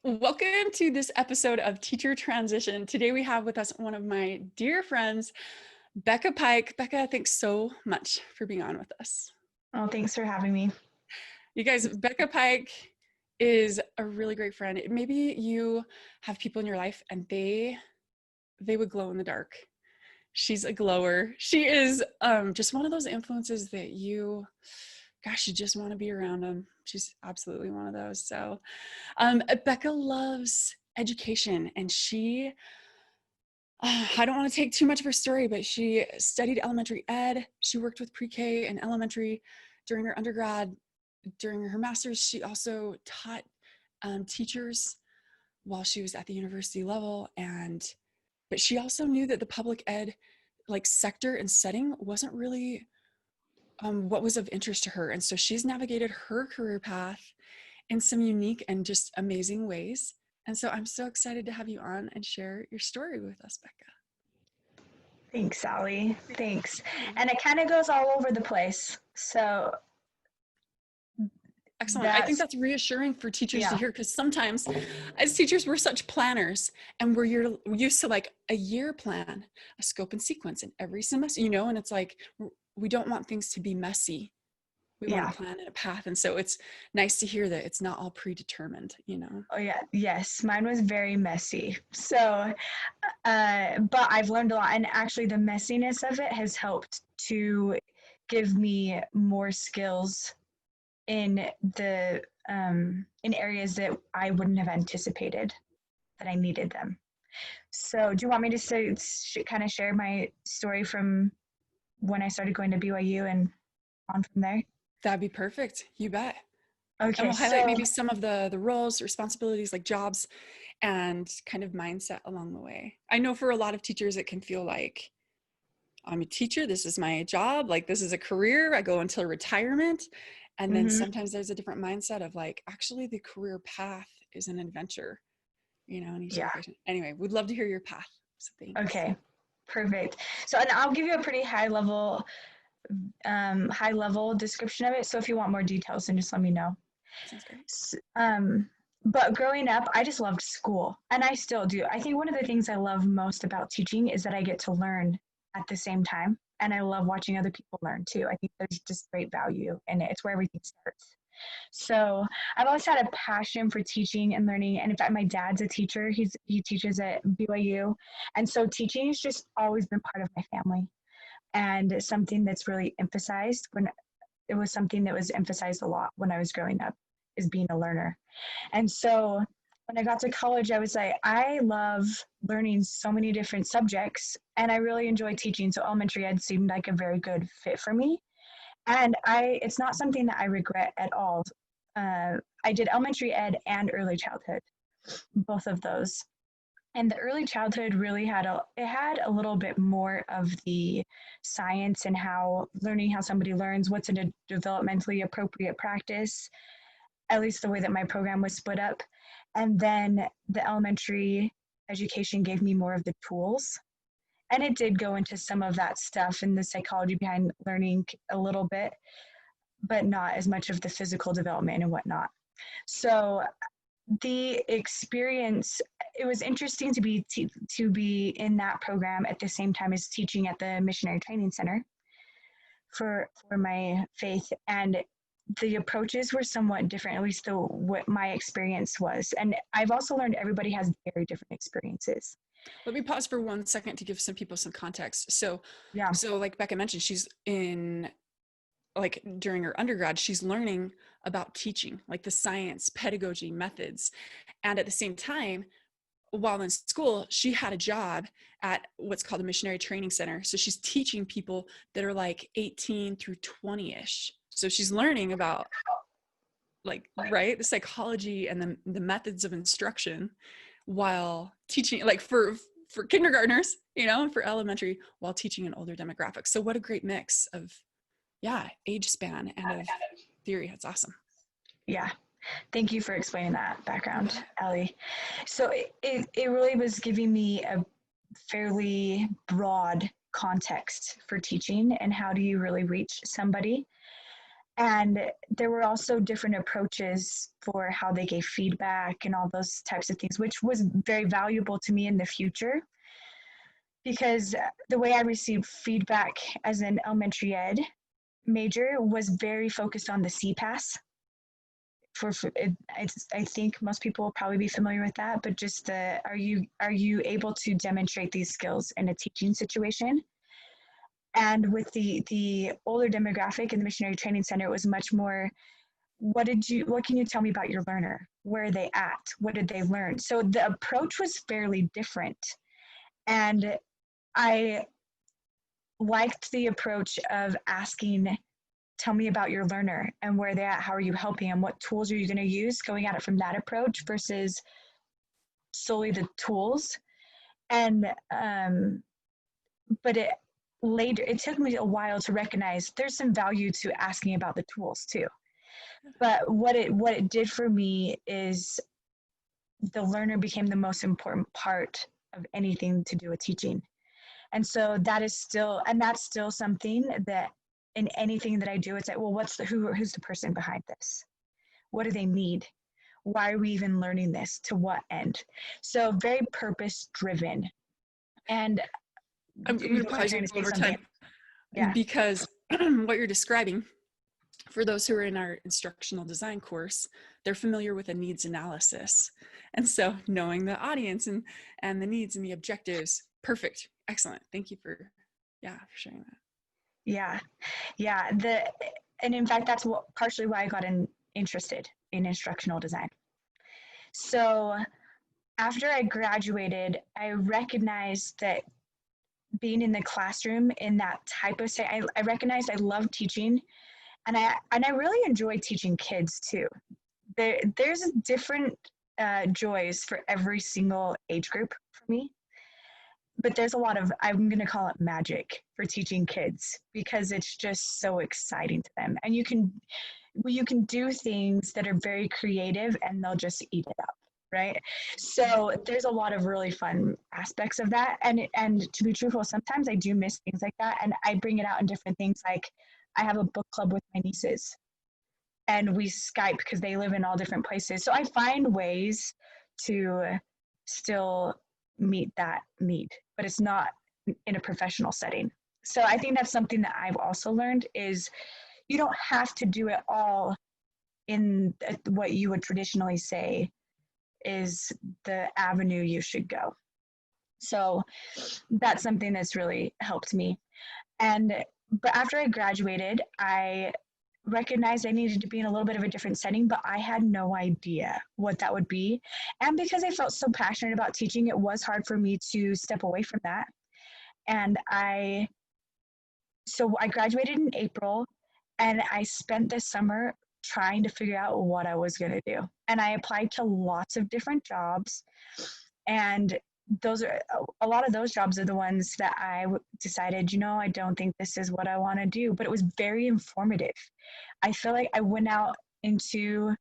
Welcome to this episode of Teacher Transition. Today we have with us one of my dear friends, Becca Pike. Becca, thanks so much for being on with us. Oh, thanks for having me. You guys, Becca Pike is a really great friend. Maybe you have people in your life and they would glow in the dark. She's a glower. She is just one of those influences that you just want to be around them. She's absolutely one of those. So Becca loves education, and I don't want to take too much of her story, but she studied elementary ed. She worked with pre-K and elementary during her undergrad. During her master's, she also taught teachers while she was at the university level. But she also knew that the public ed sector and setting wasn't really what was of interest to her. And so she's navigated her career path in some unique and just amazing ways. And so I'm so excited to have you on and share your story with us, Becca. Thanks, Sally. Thanks. And it kind of goes all over the place. So excellent. I think that's reassuring for teachers to hear, because sometimes as teachers, we're such planners, and we're used to like a year plan, a scope and sequence in every semester, and it's like, we don't want things to be messy. We want to plan in a path. And so it's nice to hear that it's not all predetermined, Oh yeah. Yes. Mine was very messy. So, but I've learned a lot, and actually the messiness of it has helped to give me more skills in the, in areas that I wouldn't have anticipated that I needed them. So do you want me to kind of share my story from when I started going to BYU and on from there? That'd be perfect. You bet. Okay. And we'll highlight maybe some of the roles, responsibilities, like jobs and kind of mindset along the way. I know for a lot of teachers, it can feel like, I'm a teacher, this is my job, like this is a career, I go until retirement. And then sometimes there's a different mindset of like, actually the career path is an adventure, in each location. Anyway, we'd love to hear your path. So thanks. Okay, perfect. So, and I'll give you a pretty high level description of it. So if you want more details, then just let me know. Sounds great. But growing up, I just loved school, and I still do. I think one of the things I love most about teaching is that I get to learn at the same time, and I love watching other people learn too. I think there's just great value in it. It's where everything starts. So I've always had a passion for teaching and learning. And in fact, my dad's a teacher. He teaches at BYU. And so teaching has just always been part of my family, and something that's really emphasized it was something that was emphasized a lot when I was growing up, is being a learner. And so when I got to college, I was like, I love learning so many different subjects, and I really enjoy teaching. So elementary ed seemed like a very good fit for me. And it's not something that I regret at all. I did elementary ed and early childhood, both of those. And the early childhood really had a little bit more of the science and learning how somebody learns, what's a developmentally appropriate practice, at least the way that my program was split up. And then the elementary education gave me more of the tools. And it did go into some of that stuff and the psychology behind learning a little bit, but not as much of the physical development and whatnot. So the experience, it was interesting to be in that program at the same time as teaching at the Missionary Training Center for my faith. And the approaches were somewhat different, at least what my experience was. And I've also learned everybody has very different experiences. Let me pause for 1 second to give some people some context. So like Becca mentioned, she's during her undergrad, she's learning about teaching, like the science, pedagogy, methods. And at the same time, while in school, she had a job at what's called a missionary training center. So she's teaching people that are like 18 through 20-ish. So she's learning about the psychology and the methods of instruction while teaching, like for kindergartners, for elementary, while teaching an older demographic. So what a great mix of age span and of theory. That's awesome. Yeah. Thank you for explaining that background, Ellie. So it really was giving me a fairly broad context for teaching and how do you really reach somebody. And there were also different approaches for how they gave feedback and all those types of things, which was very valuable to me in the future, because the way I received feedback as an elementary ed major was very focused on the CPAS. I think most people will probably be familiar with that, but just the are you able to demonstrate these skills in a teaching situation? And with the older demographic in the missionary training center, it was much more, what can you tell me about your learner? Where are they at? What did they learn? So the approach was fairly different. And I liked the approach of asking, tell me about your learner and where they're at. How are you helping them? What tools are you going to use? Going at it from that approach versus solely the tools. And, but it took me a while to recognize there's some value to asking about the tools too. But what it did for me is the learner became the most important part of anything to do with teaching. And so that's still something that in anything that I do, it's like, well, who's the person behind this? What do they need? Why are we even learning this? To what end? So very purpose driven. And I'm going to pause you over time. Yeah. Because what you're describing, for those who are in our instructional design course, they're familiar with a needs analysis. And so knowing the audience and the needs and the objectives, perfect. Excellent. Thank you for sharing that. Yeah. Yeah. And in fact, that's partially why I got interested in instructional design. So after I graduated, I recognized that being in the classroom in that type of setting, I recognized I love teaching, and I really enjoy teaching kids too. There's different joys for every single age group for me, but there's a lot of, I'm going to call it magic for teaching kids, because it's just so exciting to them, and you can do things that are very creative and they'll just eat it up. Right. So there's a lot of really fun aspects of that. And to be truthful, sometimes I do miss things like that. And I bring it out in different things. Like I have a book club with my nieces and we Skype because they live in all different places. So I find ways to still meet that need, but it's not in a professional setting. So I think that's something that I've also learned is you don't have to do it all in what you would traditionally say is the avenue you should go. So that's something that's really helped me. But after I graduated, I recognized I needed to be in a little bit of a different setting, but I had no idea what that would be. And because I felt so passionate about teaching, it was hard for me to step away from that. And so I graduated in April, and I spent this summer trying to figure out what I was going to do. And I applied to lots of different jobs. And a lot of those jobs are the ones that I decided, I don't think this is what I want to do. But it was very informative. I feel like I went out into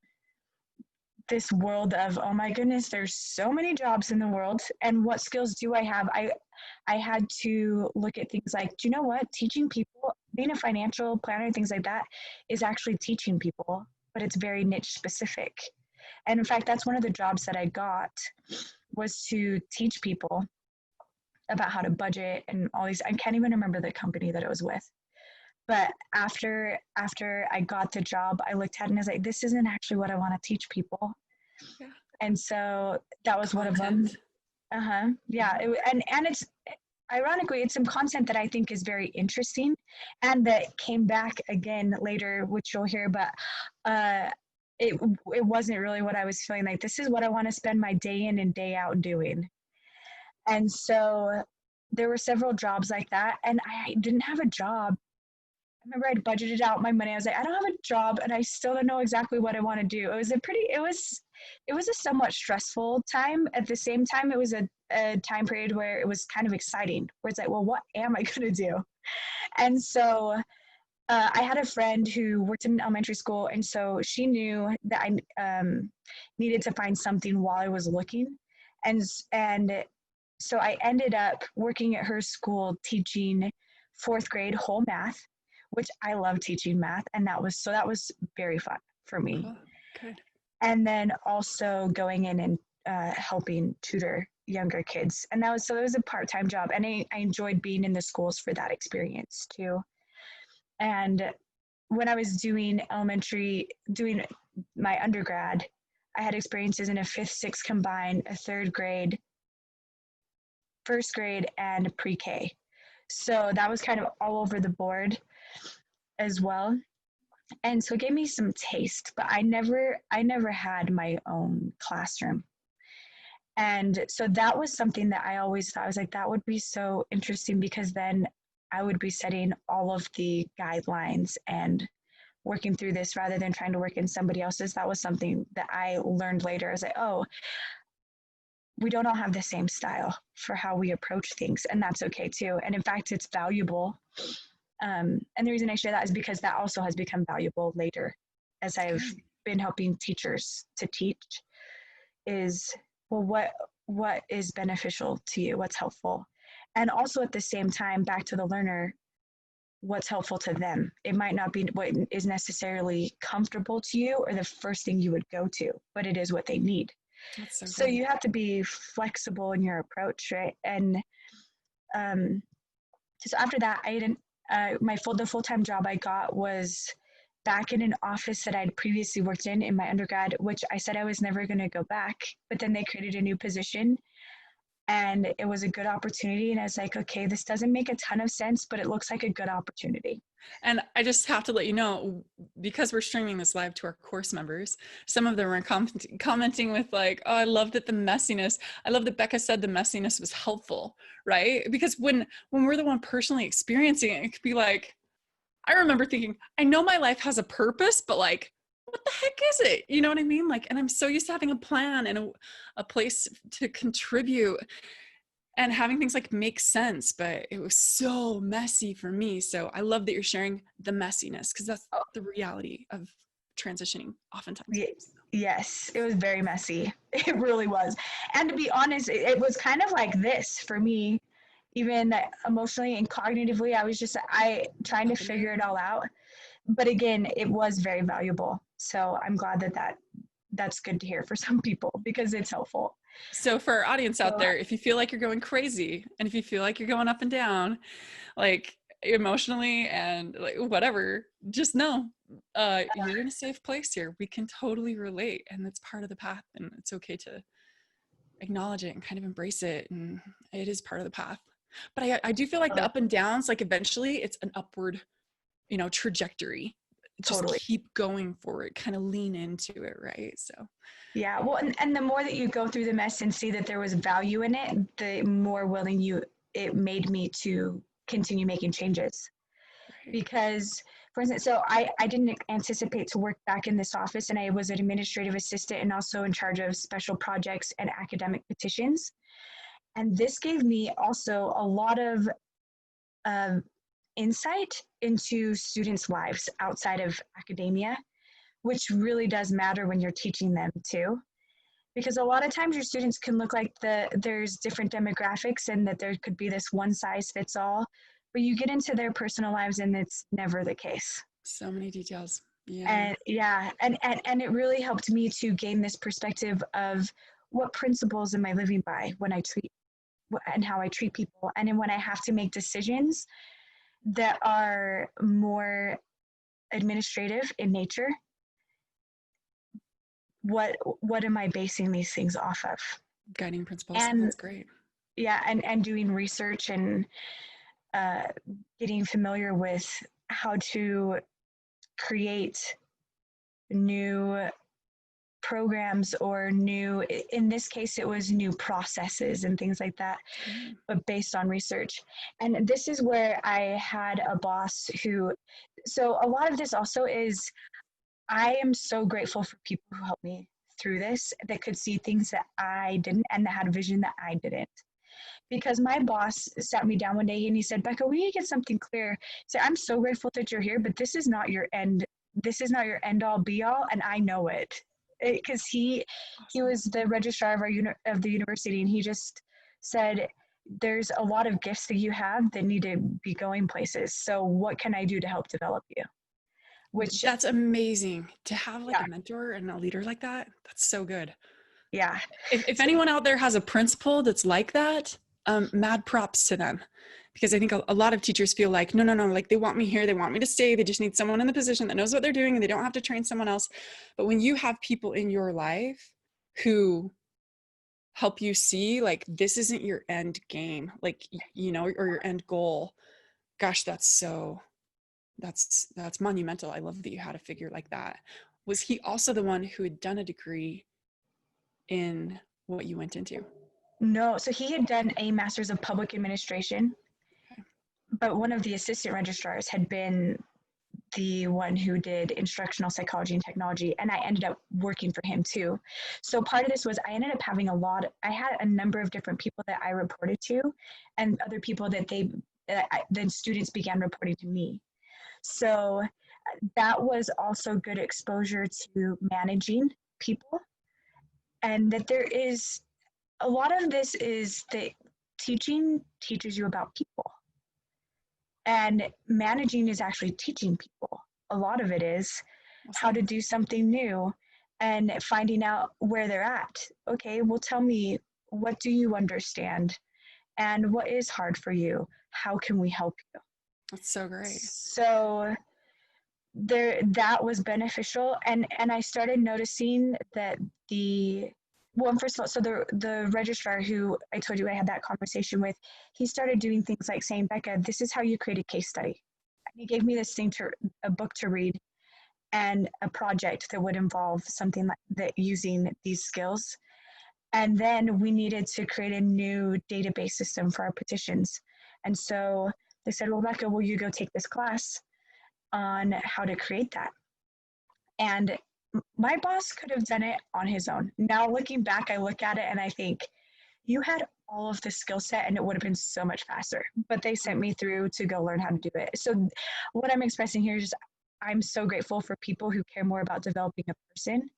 this world of, oh my goodness, there's so many jobs in the world. And what skills do I have? I had to look at things like, do you know what? Teaching people, being a financial planner, things like that, is actually teaching people, but it's very niche specific. And in fact, that's one of the jobs that I got, was to teach people about how to budget and all these. I can't even remember the company that it was with. But after I got the job, I looked at it and I was like, this isn't actually what I want to teach people. Yeah. And so that was one of them. Yeah. And it's, ironically, it's some content that I think is very interesting and that came back again later, which you'll hear, but it wasn't really what I was feeling like. This is what I want to spend my day in and day out doing. And so there were several jobs like that, and I didn't have a job. I remember I'd budgeted out my money. I was like, I don't have a job and I still don't know exactly what I want to do. It was a somewhat stressful time. At the same time, it was a time period where it was kind of exciting, where it's like, well, what am I going to do? And so I had a friend who worked in elementary school. And so she knew that I needed to find something while I was looking. And so I ended up working at her school teaching fourth grade whole math, which I love teaching math. And that was very fun for me. Oh, good. And then also going in and helping tutor younger kids. And it was a part-time job. And I enjoyed being in the schools for that experience too. And when I was doing my undergrad, I had experiences in a 5th, 6th combined, a 3rd grade, 1st grade, and pre-K. So that was kind of all over the board as well. And so it gave me some taste, but I never had my own classroom. And so that was something that I always thought, I was like, that would be so interesting, because then I would be setting all of the guidelines and working through this rather than trying to work in somebody else's. That was something that I learned later. I was like, oh, we don't all have the same style for how we approach things, and that's okay too. And in fact, it's valuable. And the reason I share that is because that also has become valuable later as I've been helping teachers to teach, is, well, what is beneficial to you? What's helpful? And also at the same time, back to the learner, what's helpful to them. It might not be what is necessarily comfortable to you or the first thing you would go to, but it is what they need. That's so So good. you have to be flexible in your approach, right? And so after that, I didn't. The full-time job I got was back in an office that I'd previously worked in my undergrad, which I said I was never going to go back. But then they created a new position, and it was a good opportunity. And I was like, okay, this doesn't make a ton of sense, but it looks like a good opportunity. And I just have to let you know, because we're streaming this live to our course members, some of them are commenting with like, oh, I love that the messiness, I love that Becca said the messiness was helpful, right? Because when we're the one personally experiencing it, it could be like, I remember thinking, I know my life has a purpose, but like, what the heck is it? You know what I mean? Like, and I'm so used to having a plan and a place to contribute and having things like make sense, but it was so messy for me. So I love that you're sharing the messiness, because that's the reality of transitioning oftentimes. Yes, it was very messy. It really was. And to be honest, it was kind of like this for me, even emotionally and cognitively. I trying to figure it all out. But again, it was very valuable. So I'm glad that's good to hear for some people, because it's helpful. So for our audience out there, if you feel like you're going crazy and if you feel like you're going up and down, like emotionally and like whatever, just know you're in a safe place here. We can totally relate, and it's part of the path, and it's okay to acknowledge it and kind of embrace it, and it is part of the path. But I do feel like the up and downs, like eventually it's an upward, trajectory. Just Totally. keep going forward, kind of lean into it, right? So yeah, well, and the more that you go through the mess and see that there was value in it, the more willing it made me to continue making changes. right. Because, for instance, so I didn't anticipate to work back in this office, and I was an administrative assistant and also in charge of special projects and academic petitions. And this gave me also a lot of insight into students' lives outside of academia, which really does matter when you're teaching them too. Because a lot of times your students can look like there's different demographics and that there could be this one size fits all, but you get into their personal lives and it's never the case. So many details. And it really helped me to gain this perspective of what principles am I living by when I treat and how I treat people. And then when I have to make decisions that are more administrative in nature, what am I basing these things off of? Guiding principles. And that's great. Yeah, and doing research and getting familiar with how to create new programs or in this case it was new processes and things like that, but based on research. And this is where I had a boss so a lot of this also is, I am so grateful for people who helped me through this, that could see things that I didn't and that had a vision that I didn't. Because my boss sat me down one day and he said, Becca, we need to get something clear. So I'm so grateful that you're here, but this is not your end. This is not your end all be all. And I know it, because he was the registrar of the university. And he just said, there's a lot of gifts that you have that need to be going places. So what can I do to help develop you? Which, That's amazing to have like yeah, a mentor and a leader like that. That's so good. yeah. If So, anyone out there has a principal that's like that, mad props to them. Because I think a lot of teachers feel like, no, no, no, like they want me here, they want me to stay, they just need someone in the position that knows what they're doing and they don't have to train someone else. But when you have people in your life who help you see like this isn't your end game, like, you know, or your end goal, gosh, that's monumental. I love that you had a figure like that. Was he also the one who had done a degree in what you went into? no, so he had done a master's of public administration, but one of the assistant registrars had been the one who did instructional psychology and technology, and I ended up working for him too. So part of this was I ended up having I had a number of different people that I reported to, and other people that then students began reporting to me. So that was also good exposure to managing people, and that there is a lot of this is that teaching teaches you about people, and managing is actually teaching people. A lot of it is how to do something new and finding out where they're at. Okay, well, tell me, what do you understand? And what is hard for you? How can we help you? That's so great. So that was beneficial, and I started noticing that first of all, so the registrar who I told you I had that conversation with, he started doing things like saying, Becca, this is how you create a case study. And he gave me a book to read and a project that would involve something like that using these skills. And then we needed to create a new database system for our petitions. And so they said, well, Becca, will you go take this class on how to create that? And my boss could have done it on his own. Now, looking back, I look at it and I think, you had all of the skill set and it would have been so much faster. But they sent me through to go learn how to do it. So, what I'm expressing here is I'm so grateful for people who care more about developing a person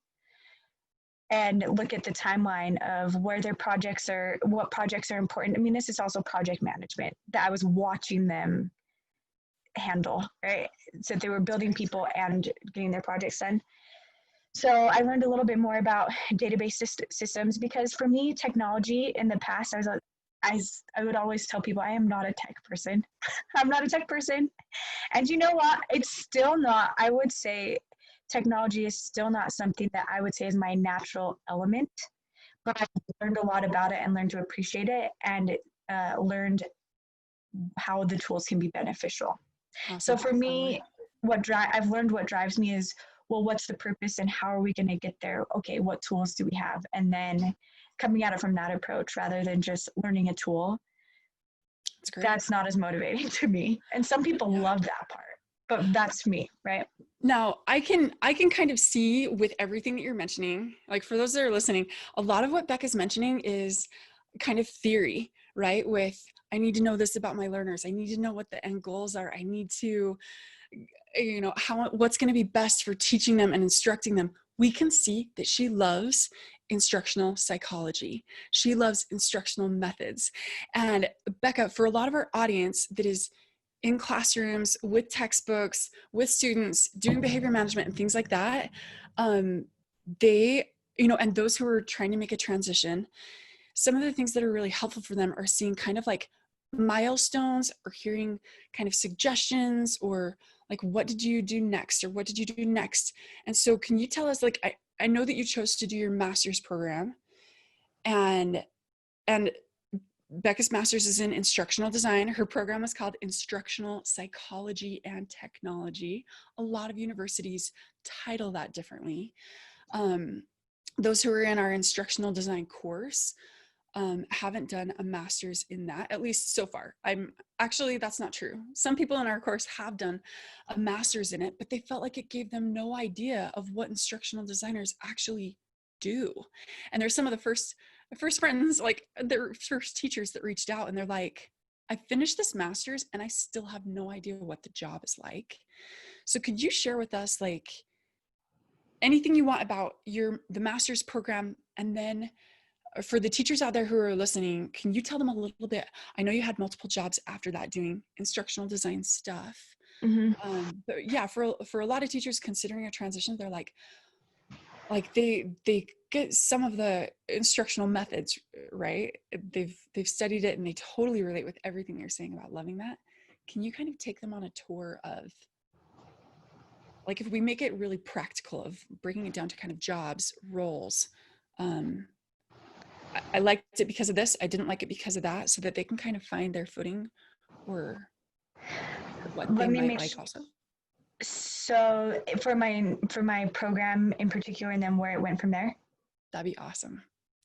and look at the timeline of where what projects are important. I mean, this is also project management that I was watching them handle, right? So they were building people and getting their projects done. So I learned a little bit more about database systems, because for me, technology in the past, I would always tell people I am not a tech person. I'm not a tech person. And you know what? It's still not, I would say technology is still not something that I would say is my natural element, but I've learned a lot about it and learned to appreciate it, and learned how the tools can be beneficial. So Awesome. for me, I've learned what drives me is, well, what's the purpose and how are we going to get there? Okay, what tools do we have? And then coming at it from that approach rather than just learning a tool, That's great. that's not as motivating to me. And some people Yeah. love that part, but that's me, right? Now, I can kind of see with everything that you're mentioning, like for those that are listening, a lot of what Becca's mentioning is kind of theory, right? With I need to know this about my learners. I need to know what the end goals are. I need to, you know, what's going to be best for teaching them and instructing them. We can see that she loves instructional psychology. She loves instructional methods. And Becca, for a lot of our audience that is in classrooms with textbooks, with students doing behavior management and things like that, they, you know, and those who are trying to make a transition, some of the things that are really helpful for them are seeing kind of like milestones or hearing kind of suggestions or like, what did you do next? Or what did you do next? And so can you tell us, like, I know that you chose to do your master's program, and Becca's master's is in instructional design. Her program is called Instructional Psychology and Technology. A lot of universities title that differently. Those who are in our instructional design course haven't done a master's in that, at least so far. That's not true. Some people in our course have done a master's in it, but they felt like it gave them no idea of what instructional designers actually do. And there's some of the first friends, like their first teachers that reached out and they're like, I finished this master's and I still have no idea what the job is like. So could you share with us like anything you want about the master's program, and then For the teachers out there who are listening, can you tell them a little bit? I know you had multiple jobs after that doing instructional design stuff. Mm-hmm. But yeah, for a lot of teachers considering a transition, they're like they get some of the instructional methods right. They've studied it and they totally relate with everything you're saying about loving that. Can you kind of take them on a tour of, like, if we make it really practical of breaking it down to kind of jobs, roles? I liked it because of this, I didn't like it because of that, so that they can kind of find their footing, or what they Let me might make like also. so for my program in particular, and then where it went from there. That'd be awesome.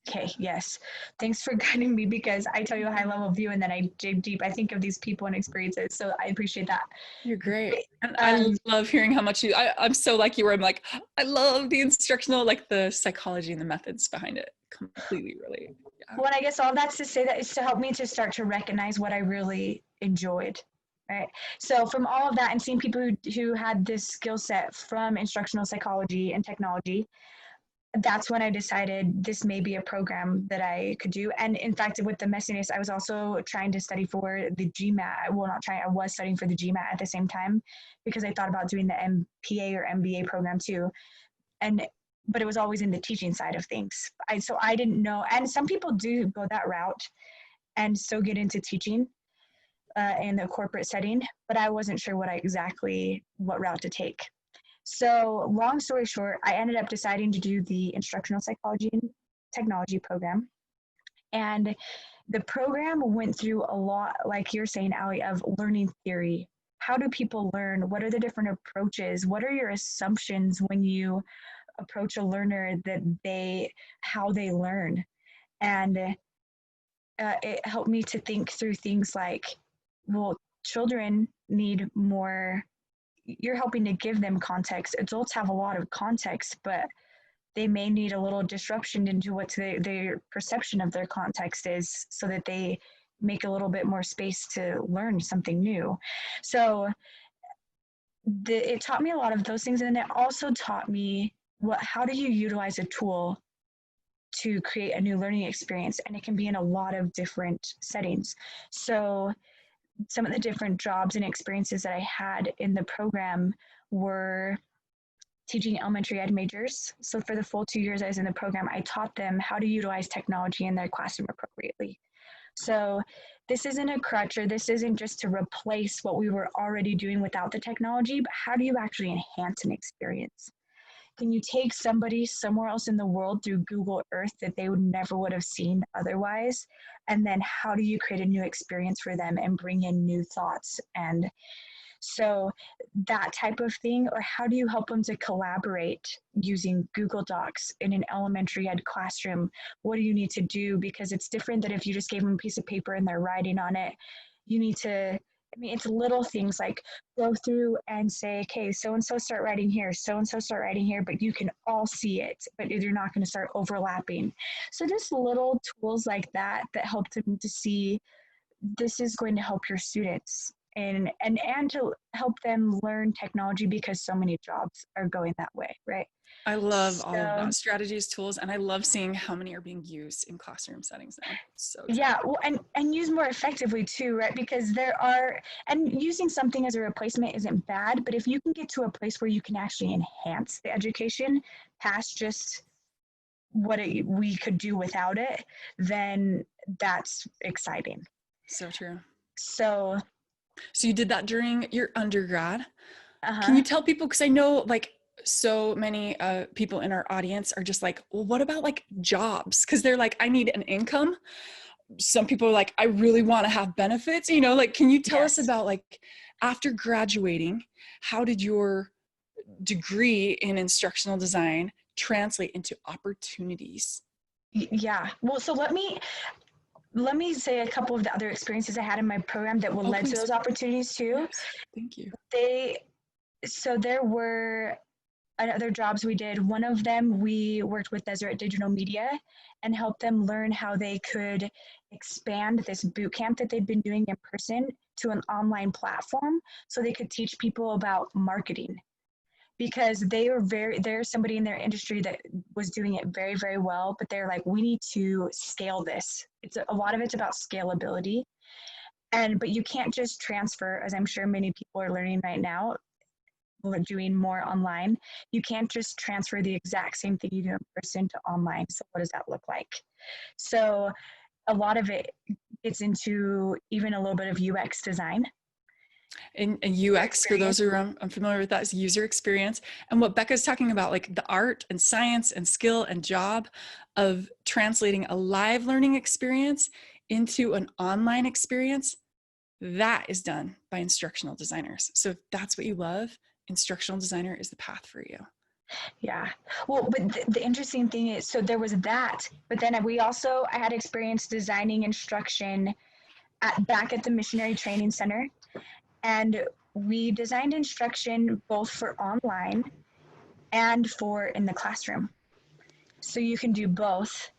Okay, yes. Thanks for guiding me, because I tell you a high level view and then I dig deep. I think of these people and experiences. So I appreciate that. You're great. And I Um, love hearing how much I'm so like you, where I'm like, I love the instructional, like the psychology and the methods behind it. Completely relate. Yeah. well, I guess all that's to say that is to help me to start to recognize what I really enjoyed. Right. So from all of that and seeing people who had this skill set from instructional psychology and technology, that's when I decided this may be a program that I could do. And in fact, with the messiness, I was also trying to study for the GMAT. Well, not trying, I was studying for the GMAT at the same time, because I thought about doing the MPA or MBA program too. And but it was always in the teaching side of things. So I didn't know. And some people do go that route and so get into teaching in the corporate setting, but I wasn't sure what route to take. So, long story short, I ended up deciding to do the instructional psychology and technology program. And the program went through a lot, like you're saying, Allie, of learning theory. How do people learn? What are the different approaches? What are your assumptions when you approach a learner how they learn? And it helped me to think through things like, well, children need more. You're helping to give them context. Adults have a lot of context, but they may need a little disruption into what their perception of their context is, so that they make a little bit more space to learn something new. So it taught me a lot of those things, and it also taught me how do you utilize a tool to create a new learning experience, and it can be in a lot of different settings. So some of the different jobs and experiences that I had in the program were teaching elementary ed majors. So for the full 2 years I was in the program, I taught them how to utilize technology in their classroom appropriately. So this isn't a crutch, or this isn't just to replace what we were already doing without the technology, but how do you actually enhance an experience? Can you take somebody somewhere else in the world through Google Earth that they would have seen otherwise? And then how do you create a new experience for them and bring in new thoughts? And so that type of thing, or how do you help them to collaborate using Google Docs in an elementary ed classroom? What do you need to do? Because it's different than if you just gave them a piece of paper and they're writing on it. You need to, it's little things like go through and say, okay, so and so start writing here, so and so start writing here, but you can all see it, but you're not going to start overlapping. So just little tools like that help them to see this is going to help your students, and to help them learn technology, because so many jobs are going that way, right? I love all of So that, strategies, tools, and I love seeing how many are being used in classroom settings now. So excited. yeah, well, and use more effectively too, right? Because there are, and using something as a replacement isn't bad, but if you can get to a place where you can actually enhance the education past just we could do without it, then that's exciting. So true. So So you did that during your undergrad. Can you uh-huh. tell people, because I know like so many people in our audience are just like, well, what about like jobs? Because they're like, I need an income. Some people are like, I really want to have benefits, like, can you tell us Yes. about, like, after graduating, how did your degree in instructional design translate into opportunities? Yeah. Well, so let me say a couple of the other experiences I had in my program that will Oh, led to please. those opportunities too. Yes. Thank you. They so there were other jobs we did. One of them, we worked with Deseret Digital Media and helped them learn how they could expand this boot camp that they'd been doing in person to an online platform, so they could teach people about marketing. because there's somebody in their industry that was doing it very, very well, but they're like, we need to scale this. A lot of it's about scalability. But you can't just transfer, as I'm sure many people are learning right now, we're doing more online. You can't just transfer the exact same thing you do in person to online. So what does that look like? So a lot of it gets into even a little bit of UX design. And UX, for those who are unfamiliar with that, is user experience. And what Becca's talking about, like the art and science and skill and job of translating a live learning experience into an online experience, that is done by instructional designers. So if that's what you love, instructional designer is the path for you. Yeah. Well, but the interesting thing is, so there was that, but then I had experience designing instruction back at the Missionary Training Center. And we designed instruction both for online and for in the classroom. So you can do both.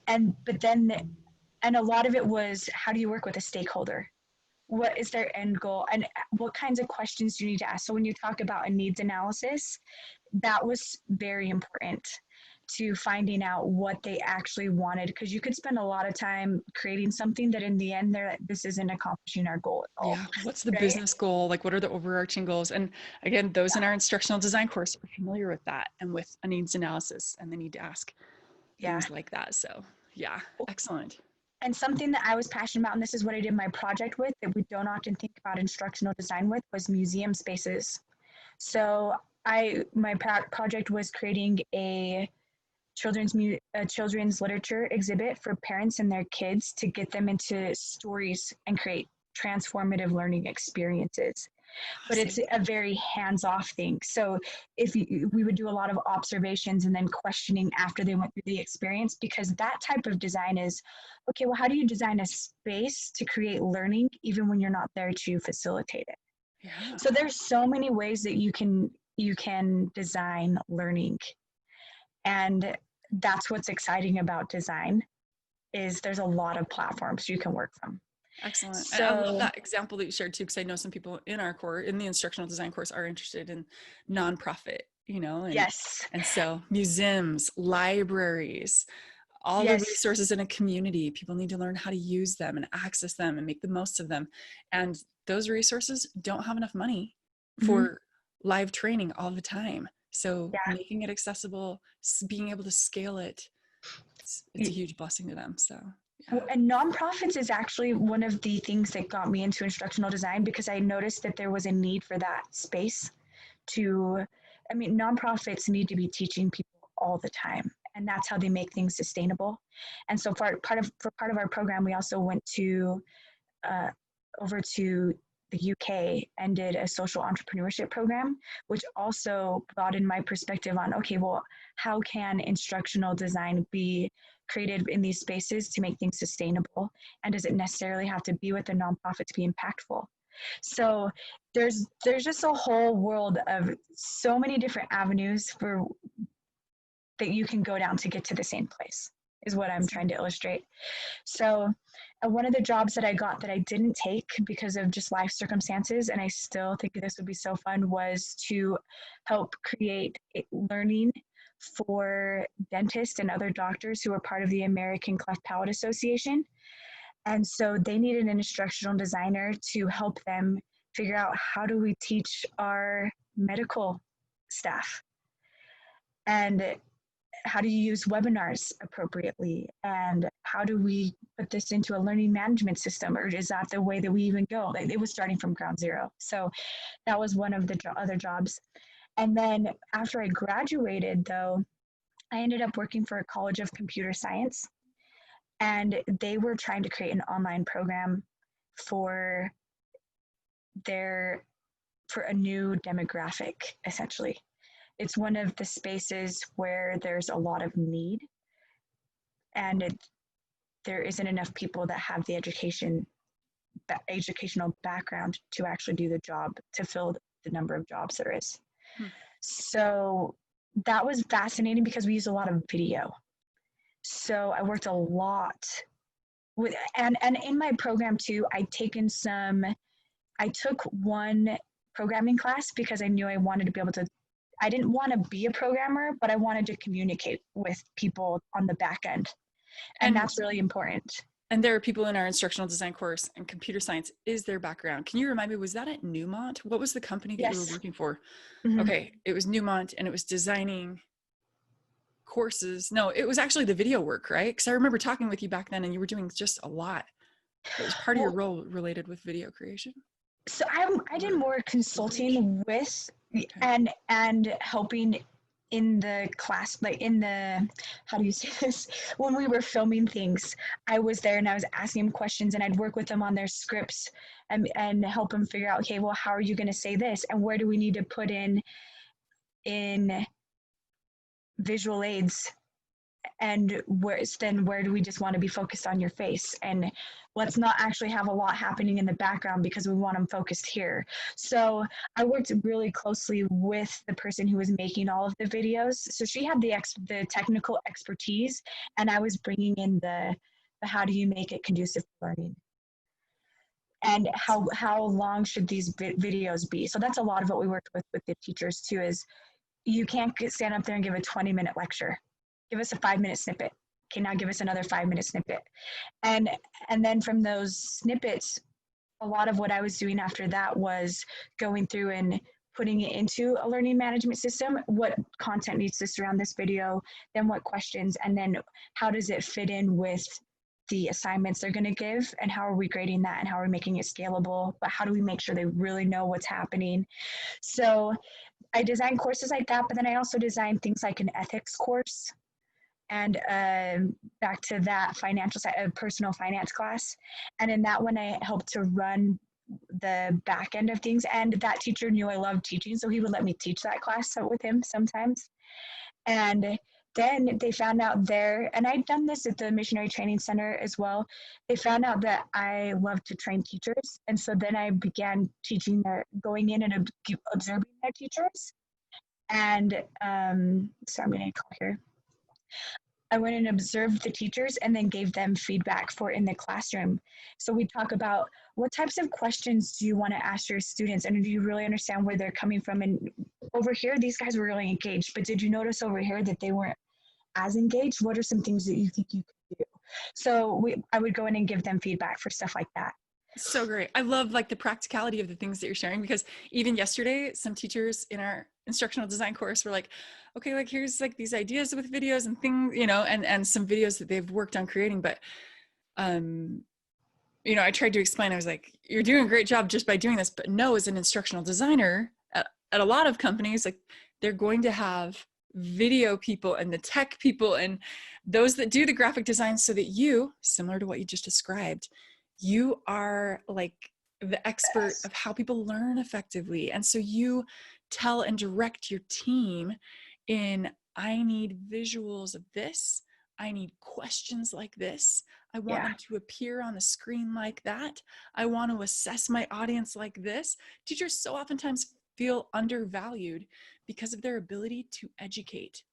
And a lot of it was, how do you work with a stakeholder? What is their end goal? And what kinds of questions do you need to ask? So when you talk about a needs analysis, that was very important to finding out what they actually wanted, because you could spend a lot of time creating something that in the end they're like, this isn't accomplishing our goal at all. Yeah, what's the right? business goal? Like, what are the overarching goals? And again, those in our instructional design course are familiar with that and with a needs analysis, and they need to ask Yeah. things like that. So yeah, excellent. And something that I was passionate about, and this is what I did my project with, that we don't often think about instructional design with, was museum spaces. So my project was creating a children's literature exhibit for parents and their kids to get them into stories and create transformative learning experiences. But it's a very hands-off thing. So we would do a lot of observations and then questioning after they went through the experience, because that type of design is, okay, well, how do you design a space to create learning even when you're not there to facilitate it? Yeah. So there's so many ways that you can design learning. And that's what's exciting about design, is there's a lot of platforms you can work from. Excellent. And I love So that example that you shared too, because I know some people in our core, in the instructional design course, are interested in nonprofit, yes, and so museums, libraries, all the yes. resources in a community, people need to learn how to use them and access them and make the most of them. And those resources don't have enough money Mm-hmm. for live training all the time. So Yeah. making it accessible, being able to scale it, it's a huge blessing to them. So yeah. And nonprofits is actually one of the things that got me into instructional design, because I noticed that there was a need for that space nonprofits need to be teaching people all the time, and that's how they make things sustainable. And so for part of our program, we also went to over to the UK and did a social entrepreneurship program, which also broadened my perspective on, okay, well, how can instructional design be created in these spaces to make things sustainable? And does it necessarily have to be with a nonprofit to be impactful? So there's just a whole world of so many different avenues that you can go down to get to the same place, is what I'm trying to illustrate. So one of the jobs that I got that I didn't take because of just life circumstances, and I still think this would be so fun, was to help create learning for dentists and other doctors who are part of the American Cleft Palate Association. And so they needed an instructional designer to help them figure out, how do we teach our medical staff? And how do you use webinars appropriately? And how do we put this into a learning management system? Or is that the way that we even go? It was starting from ground zero. So that was one of the other jobs. And then after I graduated, though, I ended up working for a college of computer science. And they were trying to create an online program for a new demographic, essentially. It's one of the spaces where there's a lot of need, and there isn't enough people that have the educational background to actually do the job, to fill the number of jobs there is. So that was fascinating because we use a lot of video. So I worked a lot with, and in my program too, I took one programming class because I knew I wanted to be able to, I didn't want to be a programmer, but I wanted to communicate with people on the back end. And And that's really important. and there are people in our instructional design course, and computer science is their background. Can you remind me, was that at Newmont? What was the company that you were Yes. working for? Mm-hmm. Okay, it was Newmont, and it was designing courses. No, it was actually the video work, right? Because I remember talking with you back then, and you were doing just a lot. It was part of your Well, role related with video creation. so I did more consulting with Okay. and helping in the class, like in the, how do you say this, when we were filming things. I was there and I was asking them questions, and I'd work with them on their scripts and help them figure out, okay, well, how are you going to say this, and where do we need to put in visual aids, and where do we just want to be focused on your face, and let's not actually have a lot happening in the background because we want them focused here. So I worked really closely with the person who was making all of the videos, so she had the technical expertise, and I was bringing in the how do you make it conducive to learning, and how long should these videos be. So that's a lot of what we worked with the teachers too, is you can't stand up there and give a 20-minute lecture. Give us a 5-minute snippet. Okay, now give us another 5-minute snippet. And then from those snippets, a lot of what I was doing after that was going through and putting it into a learning management system. What content needs to surround this video, then what questions, and then how does it fit in with the assignments they're going to give, and how are we grading that, and how are we making it scalable, but how do we make sure they really know what's happening. So I designed courses like that, but then I also designed things like an ethics course, and back to that financial side, a personal finance class. And in that one, I helped to run the back end of things. And that teacher knew I loved teaching, so he would let me teach that class with him sometimes. And then they found out there, and I'd done this at the Missionary Training Center as well. They found out that I love to train teachers. And so then I began going in and observing their teachers. And sorry, I'm getting a call here. I went and observed the teachers and then gave them feedback for in the classroom. So we talk about what types of questions do you want to ask your students, and do you really understand where they're coming from? And over here, these guys were really engaged, but did you notice over here that they weren't as engaged? What are some things that you think you could do? So I would go in and give them feedback for stuff like that. So great. I love like the practicality of the things that you're sharing, because even yesterday, some teachers in our instructional design course were like, okay, like here's like these ideas with videos and things, you know, and some videos that they've worked on creating. But, you know, I tried to explain, I was like, you're doing a great job just by doing this, but no, as an instructional designer at a lot of companies, like they're going to have video people and the tech people and those that do the graphic design, so that you, similar to what you just described, you are like the expert of how people learn effectively. And so you tell and direct your team in, I need visuals of this. I need questions like this. I want them to appear on the screen like that. I want to assess my audience like this. Teachers so oftentimes feel undervalued because of their ability to educate,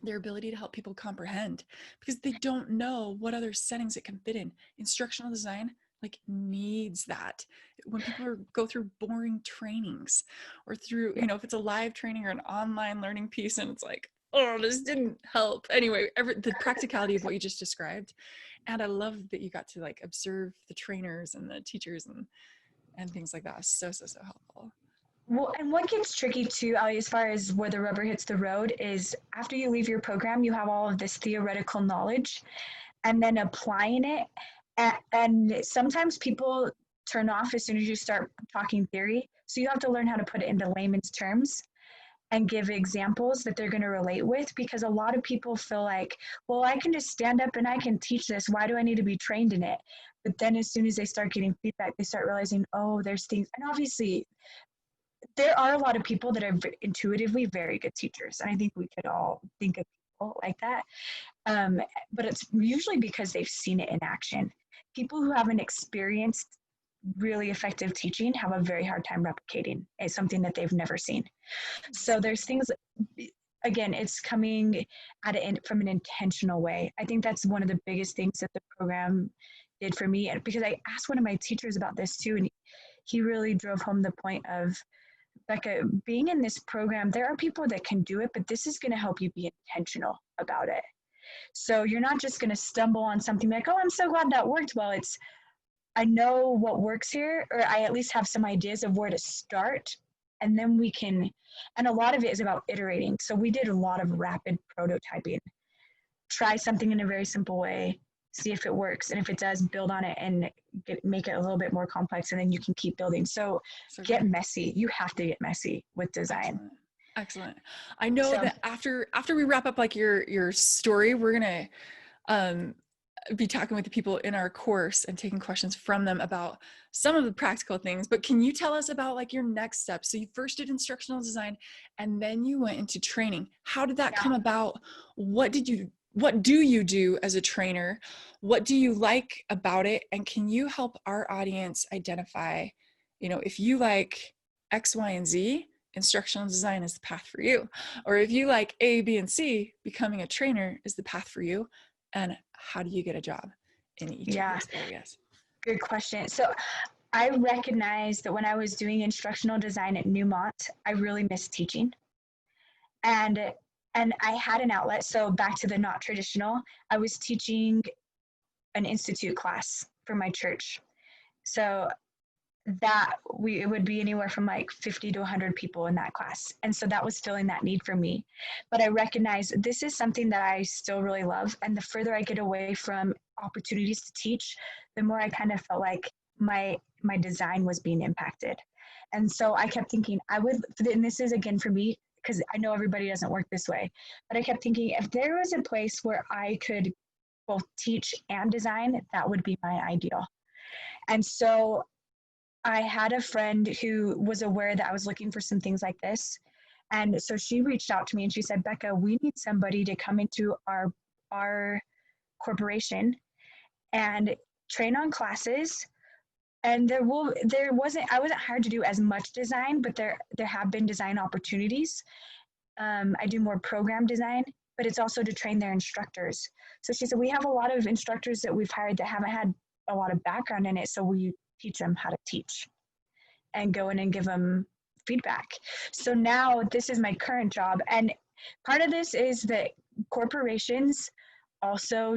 their ability to help people comprehend, because they don't know what other settings it can fit in. Instructional design like needs that. When people go through boring trainings or through, you know, if it's a live training or an online learning piece and it's like, oh, this didn't help. Anyway, the practicality of what you just described. And I love that you got to like observe the trainers and the teachers and things like that. So helpful. Well, and what gets tricky too, as far as where the rubber hits the road, is after you leave your program, you have all of this theoretical knowledge, and then applying it. And sometimes people turn off as soon as you start talking theory. So you have to learn how to put it into layman's terms and give examples that they're going to relate with, because a lot of people feel like, well, I can just stand up and I can teach this. Why do I need to be trained in it? But then as soon as they start getting feedback, they start realizing, oh, there's things. And obviously, there are a lot of people that are intuitively very good teachers. And I think we could all think of people like that. But it's usually because they've seen it in action. People who haven't experienced really effective teaching have a very hard time replicating. It's something that they've never seen. So there's things, again, it's coming at it from an intentional way. I think that's one of the biggest things that the program did for me. And because I asked one of my teachers about this too, and he really drove home the point of, Becca, being in this program, there are people that can do it, but this is going to help you be intentional about it. So you're not just going to stumble on something like, oh, I'm so glad that worked well. It's, I know what works here, or I at least have some ideas of where to start. And then we can, and a lot of it is about iterating. So we did a lot of rapid prototyping. Try something in a very simple way, see if it works. And if it does, build on it and make it a little bit more complex. And then you can keep building. So get messy. You have to get messy with design. Excellent. I know that after we wrap up like your story, we're going to be talking with the people in our course and taking questions from them about some of the practical things. But can you tell us about like your next steps? So you first did instructional design and then you went into training. How did that come about? What do you do as a trainer? What do you like about it? And can you help our audience identify, if you like X, Y, and Z, instructional design is the path for you. Or if you like A, B, and C, becoming a trainer is the path for you. And how do you get a job in each of those areas? Good question. So I recognized that when I was doing instructional design at Newmont, I really missed teaching. And I had an outlet. So back to the not traditional, I was teaching an institute class for my church. So it would be anywhere from like 50 to 100 people in that class. And so that was filling that need for me. But I recognize this is something that I still really love. And the further I get away from opportunities to teach, the more I kind of felt like my design was being impacted. And so I kept thinking and this is again for me, because I know everybody doesn't work this way, but I kept thinking if there was a place where I could both teach and design, that would be my ideal. And so I had a friend who was aware that I was looking for some things like this. And so she reached out to me and she said, Becca, we need somebody to come into our corporation and train on classes. And I wasn't hired to do as much design, but there have been design opportunities. I do more program design, but it's also to train their instructors. So she said, we have a lot of instructors that we've hired that haven't had a lot of background in it. So will you teach them how to teach and go in and give them feedback? So now this is my current job. And part of this is that corporations also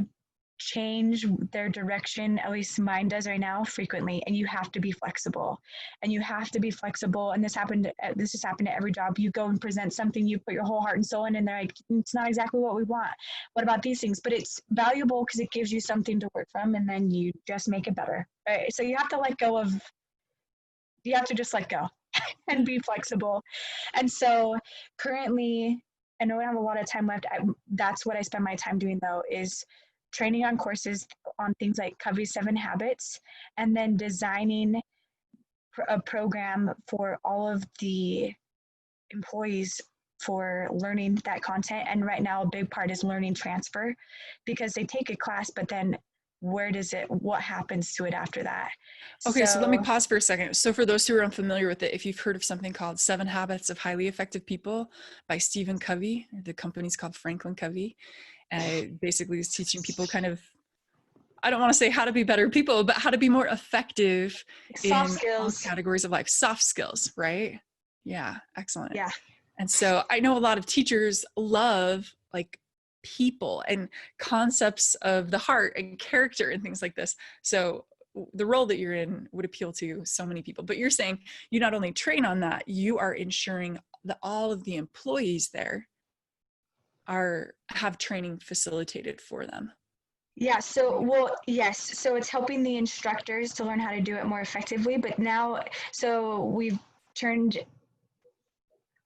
change their direction, at least mine does right now, frequently. And you have to be flexible. And this has happened at every job. You go and present something, you put your whole heart and soul in, and they're like, it's not exactly what we want. What about these things? But it's valuable because it gives you something to work from, and then you just make it better. Right? So you have to just let go and be flexible. And so currently, I know I have a lot of time left. That's what I spend my time doing though, is training on courses on things like Covey's 7 Habits, and then designing a program for all of the employees for learning that content. And right now, a big part is learning transfer, because they take a class, but then what happens to it after that? Okay, so let me pause for a second. So for those who are unfamiliar with it, if you've heard of something called 7 Habits of Highly Effective People by Stephen Covey, the company's called Franklin Covey, and it basically is teaching people kind of, I don't want to say how to be better people, but how to be more effective soft skills, all categories of life, soft skills, right? Yeah, excellent. Yeah. And so I know a lot of teachers love like people and concepts of the heart and character and things like this. So the role that you're in would appeal to so many people. But you're saying you not only train on that, you are ensuring that all of the employees there have training facilitated for them. Yeah, yes. So it's helping the instructors to learn how to do it more effectively. But now, so we're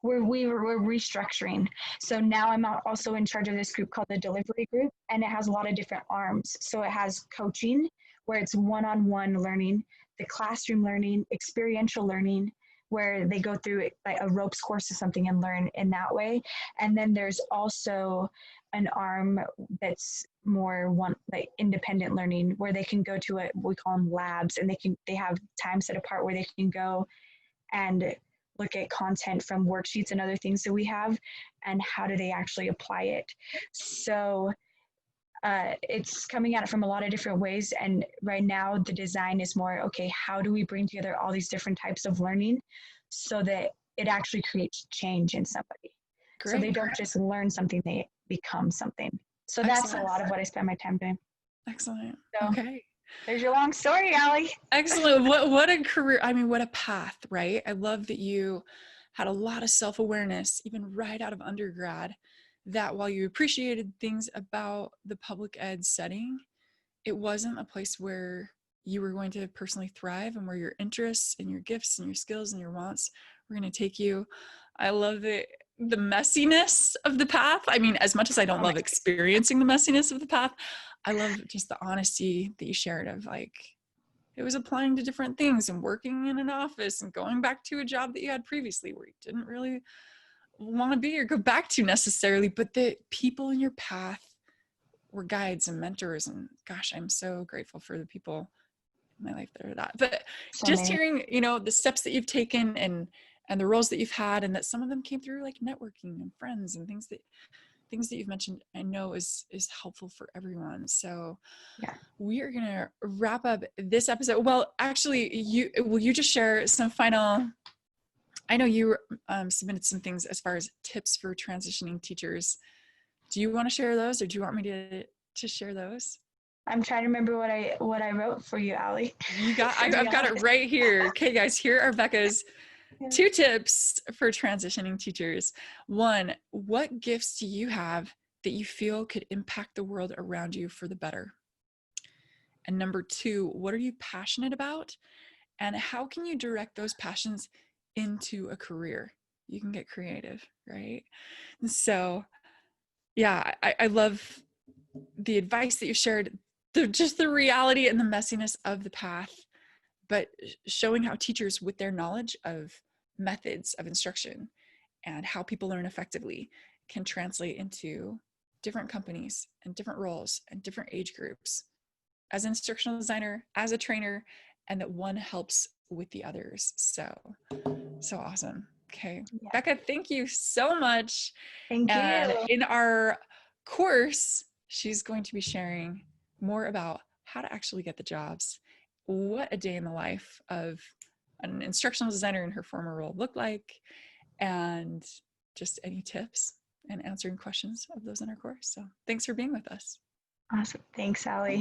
restructuring. So now I'm also in charge of this group called the delivery group, and it has a lot of different arms. So it has coaching, where it's one-on-one learning, the classroom learning, experiential learning, where they go through like a ropes course or something and learn in that way. And then there's also an arm that's more like independent learning, where they can go to we call them labs, and they have time set apart where they can go and look at content from worksheets and other things that we have, and how do they actually apply it. So it's coming at it from a lot of different ways. And right now the design is more, okay, how do we bring together all these different types of learning so that it actually creates change in somebody. So they Great. don't just learn something, they become something. So that's a Excellent. lot of what I spend my time doing. Excellent. So Okay. there's your long story, Allie. Excellent. What a career. I mean, what a path, right? I love that you had a lot of self-awareness, even right out of undergrad, that while you appreciated things about the public ed setting, it wasn't a place where you were going to personally thrive and where your interests and your gifts and your skills and your wants were going to take you. I love the messiness of the path. I mean, as much as I don't Oh my love experiencing the messiness of the path, I love just the honesty that you shared of like, it was applying to different things and working in an office and going back to a job that you had previously where you didn't really want to be or go back to necessarily, but the people in your path were guides and mentors. And gosh, I'm so grateful for the people in my life that are that. But so just many. hearing, the steps that you've taken and the roles that you've had, and that some of them came through like networking and friends and things that you've mentioned, I know is helpful for everyone. So Yeah. we are going to wrap up this episode. Well, actually, will you just share some final, I know you submitted some things as far as tips for transitioning teachers. Do you want to share those, or do you want me to share those? I'm trying to remember what I wrote for you, Allie. I've got it right here. Okay, guys, here are Becca's Yeah. 2 tips for transitioning teachers. 1, what gifts do you have that you feel could impact the world around you for the better? And number 2, what are you passionate about? And how can you direct those passions into a career? You can get creative, right? And so, yeah, I love the advice that you shared, just the reality and the messiness of the path, but showing how teachers, with their knowledge of methods of instruction and how people learn effectively, can translate into different companies and different roles and different age groups as an instructional designer, as a trainer, and that one helps with the others. So awesome. Okay. Yeah. Becca, thank you so much. Thank And you. in our course, she's going to be sharing more about how to actually get the jobs, what a day in the life of an instructional designer in her former role looked like, and just any tips and answering questions of those in our course. So thanks for being with us. Awesome. Thanks, Allie.